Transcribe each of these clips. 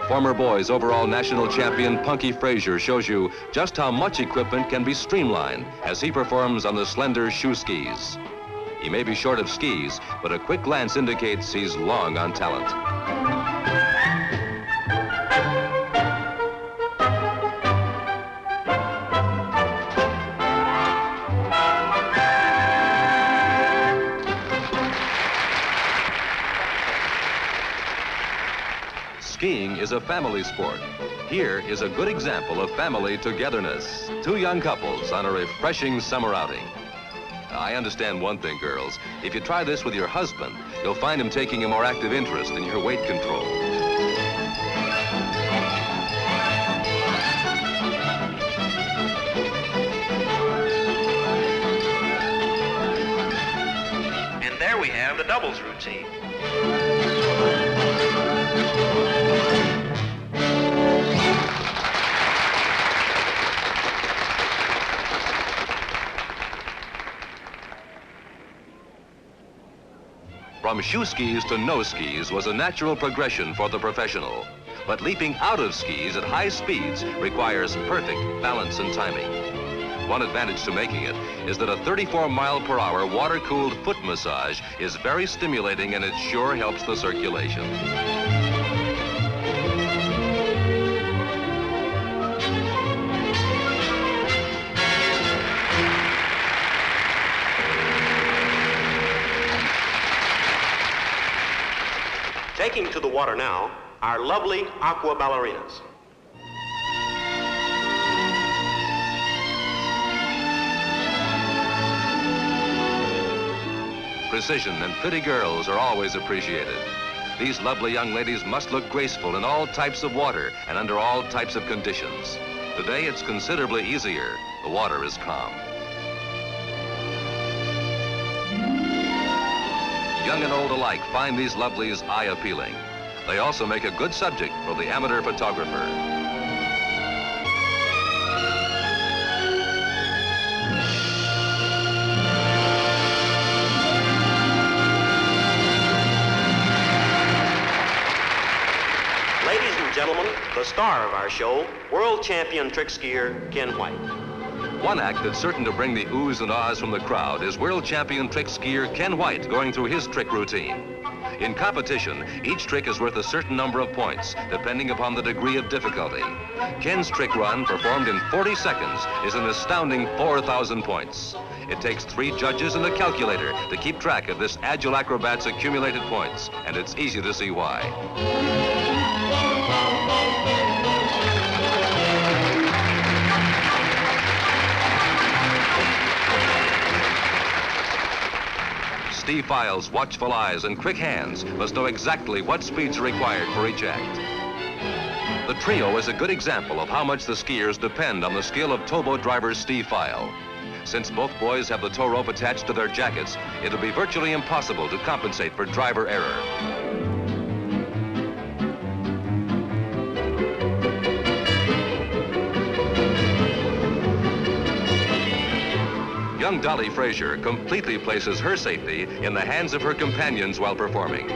Former boys overall national champion Punky Frazier shows you just how much equipment can be streamlined as he performs on the slender shoe skis. He may be short of skis, but a quick glance indicates he's long on talent. Skiing is a family sport. Here is a good example of family togetherness. Two young couples on a refreshing summer outing. I understand one thing, girls. If you try this with your husband, you'll find him taking a more active interest in your weight control. And there we have the doubles routine. From shoe skis to no skis was a natural progression for the professional. But leaping out of skis at high speeds requires perfect balance and timing. One advantage to making it is that a 34-mile-per-hour water-cooled foot massage is very stimulating and it sure helps the circulation. Taking to the water now, our lovely aqua ballerinas. Precision and pretty girls are always appreciated. These lovely young ladies must look graceful in all types of water and under all types of conditions. Today it's considerably easier. The water is calm. Young and old alike find these lovelies eye-appealing. They also make a good subject for the amateur photographer. Ladies and gentlemen, the star of our show, world champion trick skier Ken White. One act that's certain to bring the oohs and ahs from the crowd is world champion trick skier Ken White going through his trick routine. In competition, each trick is worth a certain number of points, depending upon the degree of difficulty. Ken's trick run, performed in 40 seconds, is an astounding 4,000 points. It takes 3 judges and a calculator to keep track of this agile acrobat's accumulated points, and it's easy to see why. Steve Files' watchful eyes and quick hands must know exactly what speeds are required for each act. The trio is a good example of how much the skiers depend on the skill of towboat driver Steve File. Since both boys have the tow rope attached to their jackets, it'll be virtually impossible to compensate for driver error. Young Dolly Frazier completely places her safety in the hands of her companions while performing.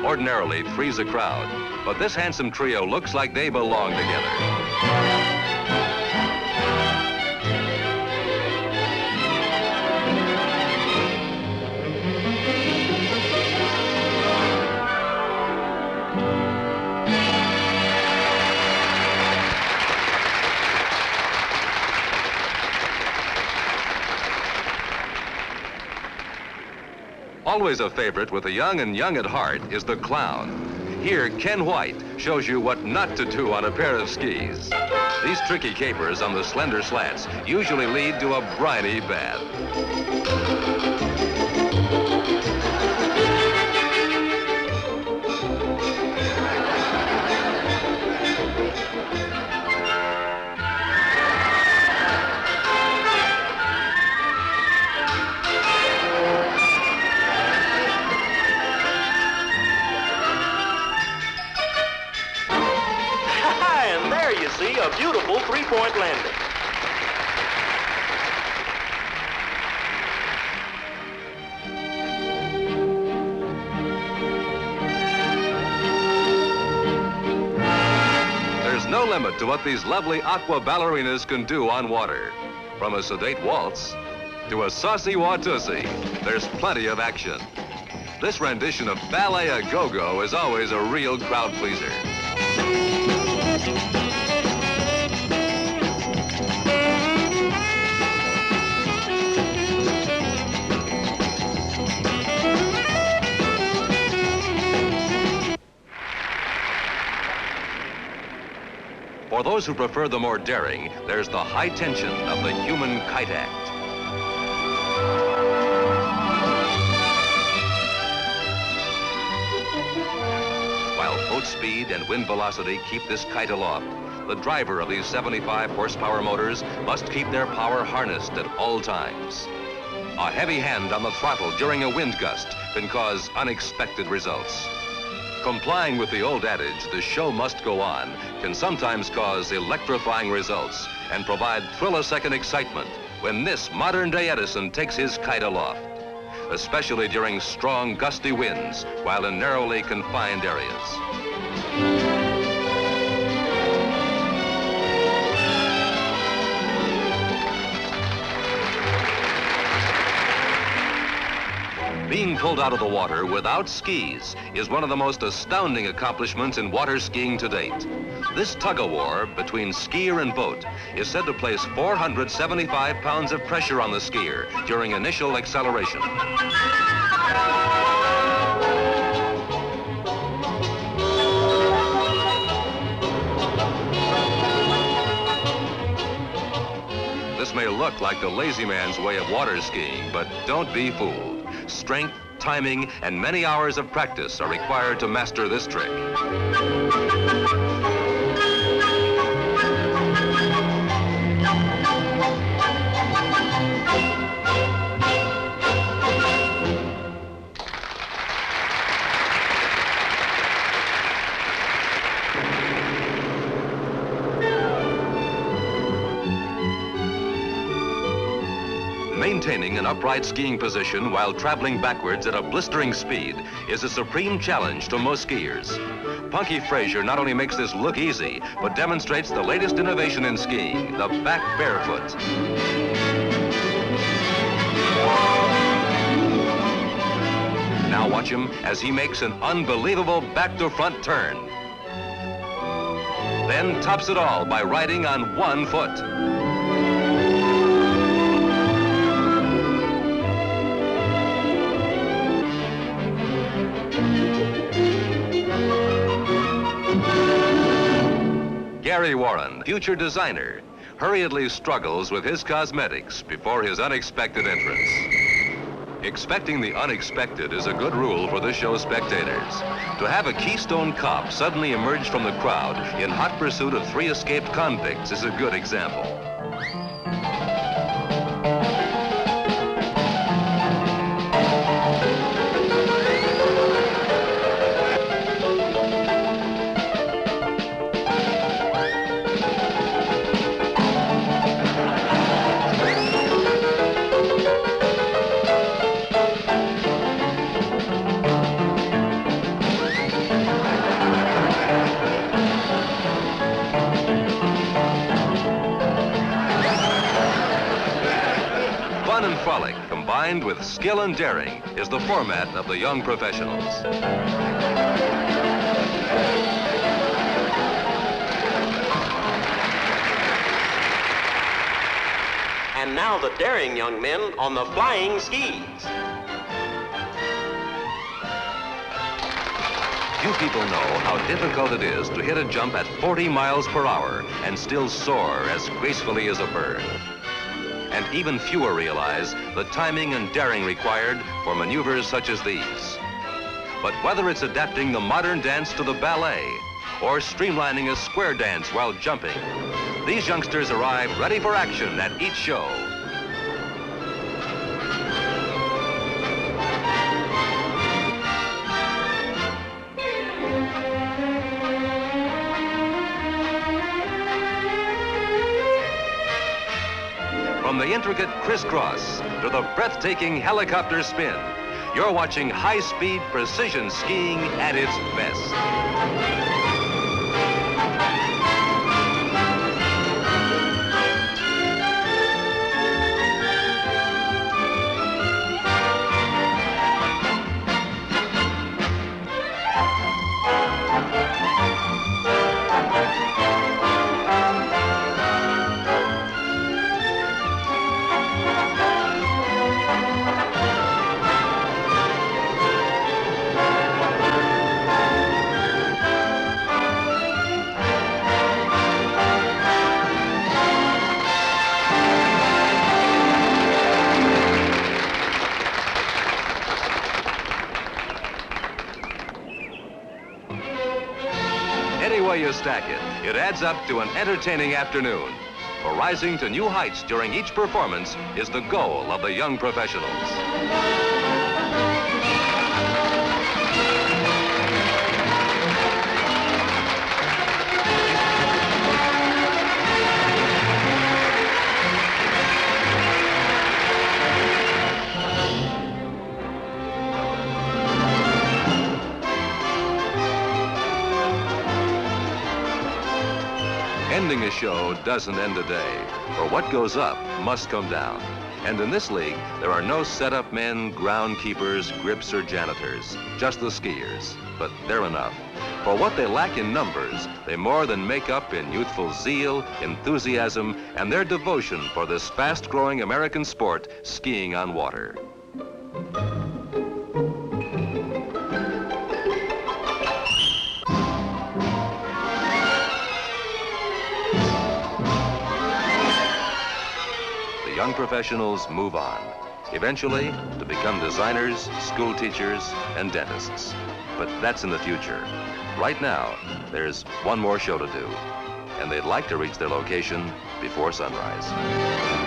Ordinarily, three's a crowd, but this handsome trio looks like they belong together. Always a favorite with the young and young at heart is the clown. Here, Ken White shows you what not to do on a pair of skis. These tricky capers on the slender slats usually lead to a briny bath. see a beautiful three-point landing. There's no limit to what these lovely aqua ballerinas can do on water. From a sedate waltz to a saucy Watusi, there's plenty of action. This rendition of Ballet A Go-Go is always a real crowd pleaser. For those who prefer the more daring, there's the high tension of the human kite act. While boat speed and wind velocity keep this kite aloft, the driver of these 75 horsepower motors must keep their power harnessed at all times. A heavy hand on the throttle during a wind gust can cause unexpected results. Complying with the old adage, the show must go on, can sometimes cause electrifying results and provide thrill-a-second excitement when this modern-day Edison takes his kite aloft, especially during strong, gusty winds while in narrowly confined areas. Being pulled out of the water without skis is one of the most astounding accomplishments in water skiing to date. This tug-of-war between skier and boat is said to place 475 pounds of pressure on the skier during initial acceleration. This may look like the lazy man's way of water skiing, but don't be fooled. Strength, timing, and many hours of practice are required to master this trick. Maintaining an upright skiing position while traveling backwards at a blistering speed is a supreme challenge to most skiers. Punky Frazier not only makes this look easy, but demonstrates the latest innovation in skiing, the back barefoot. Now watch him as he makes an unbelievable back-to-front turn. Then tops it all by riding on one foot. Gary Warren, future designer, hurriedly struggles with his cosmetics before his unexpected entrance. Expecting the unexpected is a good rule for this show's spectators. To have a Keystone Cop suddenly emerge from the crowd in hot pursuit of 3 escaped convicts is a good example. Fun and frolic combined with skill and daring is the format of the young professionals. And now the daring young men on the flying skis. Few people know how difficult it is to hit a jump at 40 miles per hour and still soar as gracefully as a bird. And even fewer realize the timing and daring required for maneuvers such as these. But whether it's adapting the modern dance to the ballet or streamlining a square dance while jumping, these youngsters arrive ready for action at each show. From the intricate crisscross to the breathtaking helicopter spin, you're watching high-speed precision skiing at its best. Any way you stack it, it adds up to an entertaining afternoon. For rising to new heights during each performance is the goal of the young professionals. Ending a show doesn't end a day, for what goes up must come down. And in this league, there are no setup men, groundkeepers, grips, or janitors, just the skiers. But they're enough. For what they lack in numbers, they more than make up in youthful zeal, enthusiasm, and their devotion for this fast-growing American sport, skiing on water. Young professionals move on, eventually to become designers, school teachers, and dentists. But that's in the future. Right now, there's one more show to do, and they'd like to reach their location before sunrise.